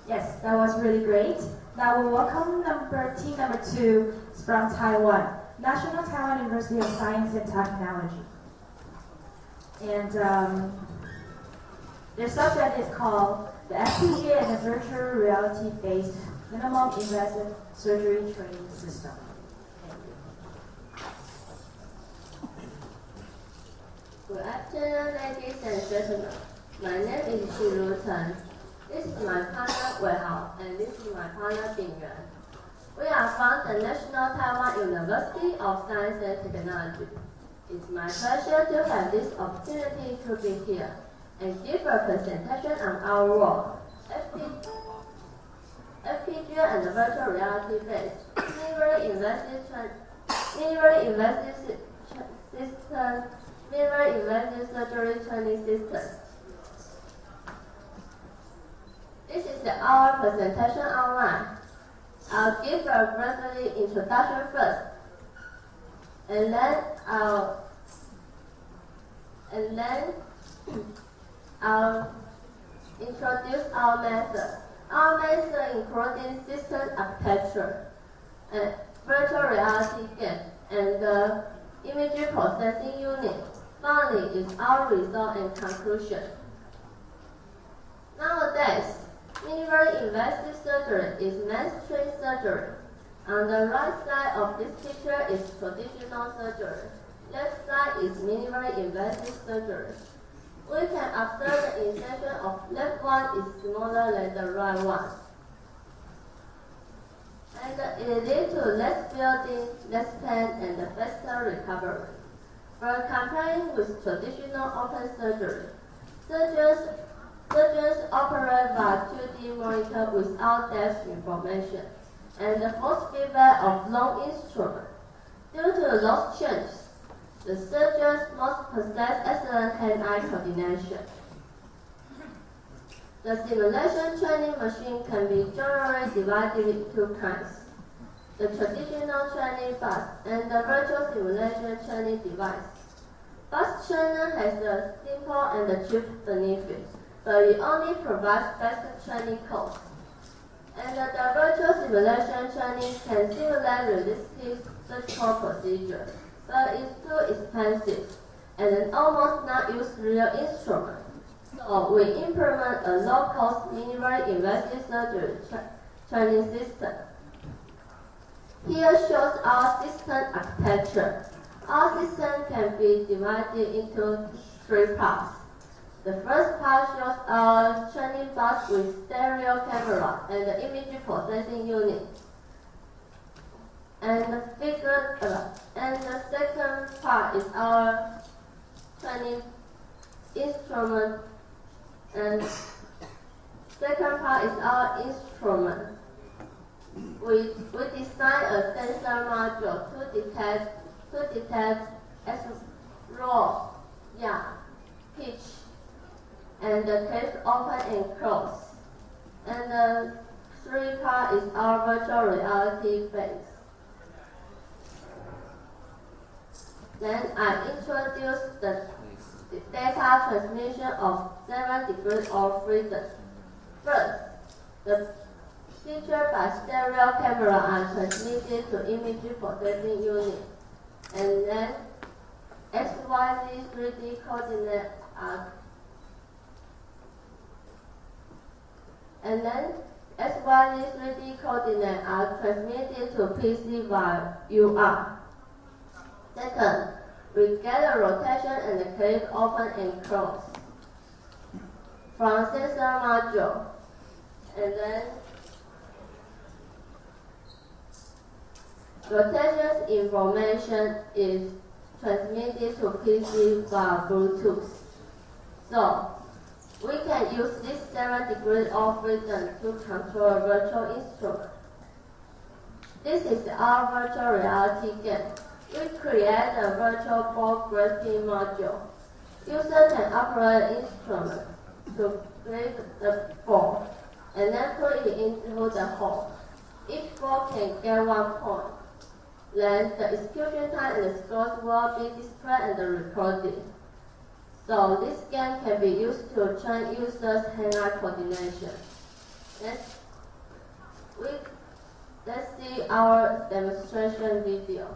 Yes, that was really great. Now we welcome team number 2 from Taiwan, National Taiwan University of Science and Technology. And their subject is called the FPGA and the Virtual Reality-Based Minimum Invasive Surgery Training System. Good afternoon, ladies and gentlemen. My name is Syu-Ru Chen. This is my partner Wei-Hao, and this is my partner Bing-Yuan. We are from the National Taiwan University of Science and Technology. It's my pleasure to have this opportunity to be here and give a presentation on our work, FPGA and virtual reality-based minimally invasive surgery training system. This is our presentation outline. I'll give a brief introduction first, and then I'll introduce our method. Our method including system architecture, and virtual reality game, and the image processing unit. Finally is our result and conclusion. Nowadays, minimally invasive surgery is mainstream surgery. On the right side of this picture is traditional surgery. Left side is minimally invasive surgery. We can observe the incision of left one is smaller than the right one. And it leads to less bleeding, less pain, and faster recovery. When comparing with traditional open surgery, surgeons operate by 2D monitor without depth information and the force feedback of long instrument. Due to those changes, the surgeons must possess excellent hand-eye coordination. The simulation training machine can be generally divided into 2 kinds: the traditional training bus and the virtual simulation training device. Bus trainer has a simple and a cheap benefit, but it only provides basic training costs. And the virtual simulation training can simulate realistic surgical procedures, but it's too expensive and almost not use real instruments. So we implement a low-cost, minimally invasive surgery training system. Here shows our system architecture. Our system can be divided into 3 parts. The first part shows our training bus with stereo camera and the image processing unit. And the second part is our training instrument. And second part is our instrument. We design a sensor module to detect roll, pitch, and the case open and close. And the 3 part is our virtual reality phase. Then I introduce the data transmission of 7 degrees of freedom. First, the picture by stereo camera are transmitted to image processing unit, and then XYZ 3D coordinates are transmitted to PC by UR. Second, we get a rotation and a clip open and close from sensor module, and then rotation information is transmitted to PC by Bluetooth. So we can use this 7 degrees of freedom to control a virtual instrument. This is our virtual reality game. We create a virtual ball grasping module. User can operate the instrument to grip the ball and then put it into the hole. Each ball can get 1 point. Then the execution time and the scores will be displayed and recorded. So this game can be used to train users' hand-eye coordination. Next. Let's see our demonstration video.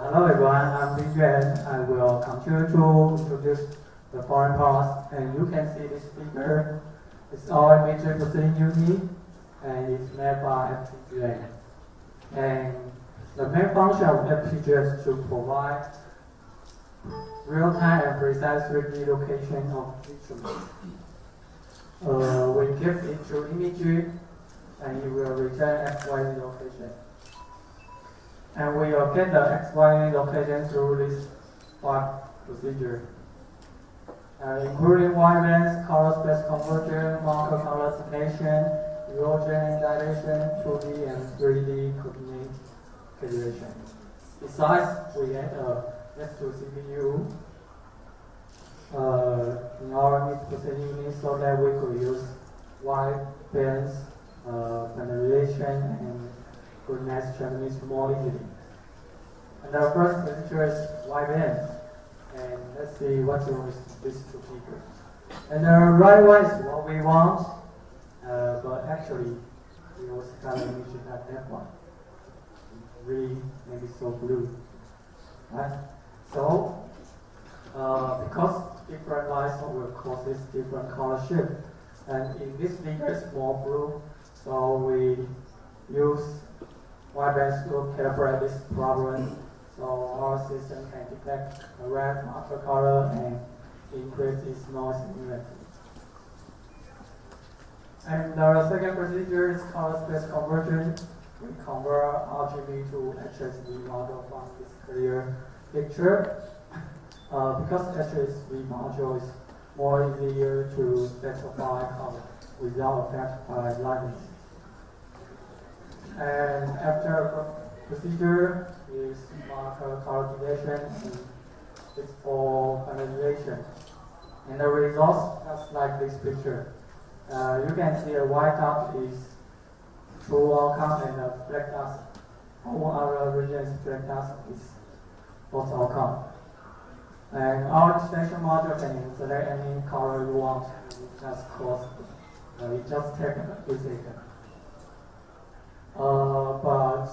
Hello everyone, I'm Bing-Yuan. I will continue to introduce the foreign parts, and you can see this figure. It's our major processing unit, and it's made by FPGA. And the main function of FPGA is to provide real-time and precise 3D location of instruments. We give it to image, and it will return XY location. And we will get the XY location through this 5 procedure, including white balance, color space conversion, marker color selection, erosion, dilation, 2D and 3D coordinate calculation. Besides, we add a S2 CPU in our mid processing unit so that we could use white balance, penetration, and goodness transmission more easily. And the first procedure is white balance. And let's see what's wrong with these two figures. And the right one is what we want, but actually we also got an image like that one. Really maybe so blue. Right? So because different lights will cause this different color shift. And in this figure it's more blue, so we use white balance to calibrate this problem, so our system can detect a red marker color and increase its noise immunity. And the second procedure is color space conversion. We convert RGB to HSV model from this clear picture. Because HSV module is more easier to specify color without affect by lighting. And after procedure is marker color and it's for finalization. And the results just like this picture. You can see a white dot is true outcome and a black dot, all other regions black dot is false outcome. And our extension module can select any color you want. It just take a few seconds. But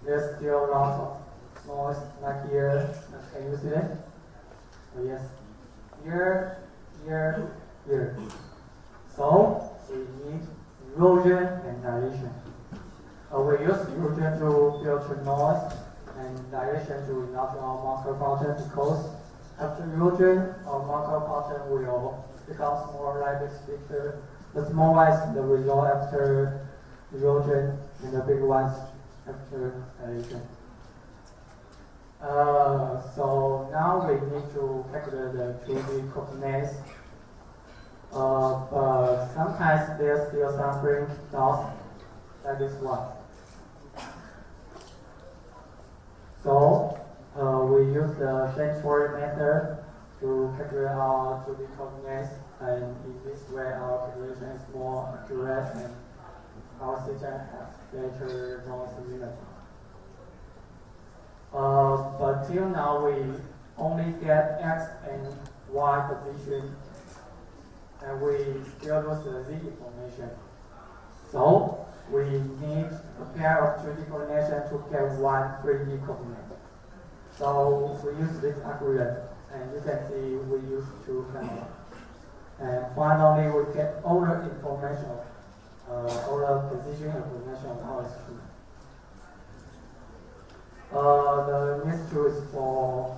there's still lots of noise, like here. Can you see it? Oh, yes. Here. So we need erosion and dilation. We use erosion to filter noise and dilation to enlarge our marker pattern, because after erosion, our marker pattern will become smaller like this picture. The small one is the result after erosion, and the big ones after dilation. So now we need to calculate the 2D coordinates. But sometimes there's still some blank dots like this one. So we use the Syu-Ru method to calculate our 2D coordinates, and in this way our calculation is more accurate and our system has better noise immunity. But till now we only get X and Y position, and we still lose the Z information. So we need a pair of 2D coordination to get one 3D coordinate. So we use this algorithm, and you can see we use two cameras. And finally we get all the information, all the position information on our screen. The next tool is for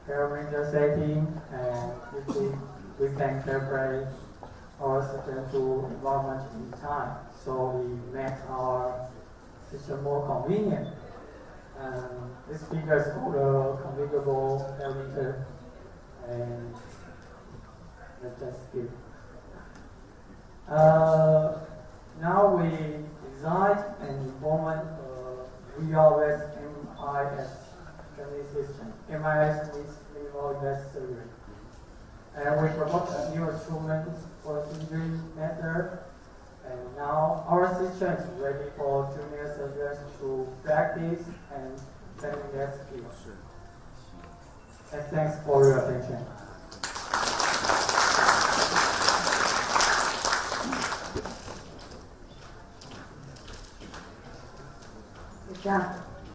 parameter setting, and we can calibrate our system to environment in time. So we make our system more convenient. This figure is called a configurable parameter, and let's just skip. Now we design and implement VRS MIS memory system. MIS means minimal invasive surgery. And we promote a new instrument for surgery method. And now our system is ready for junior surgeons to practice and training their skills. And thanks for your attention. Good job.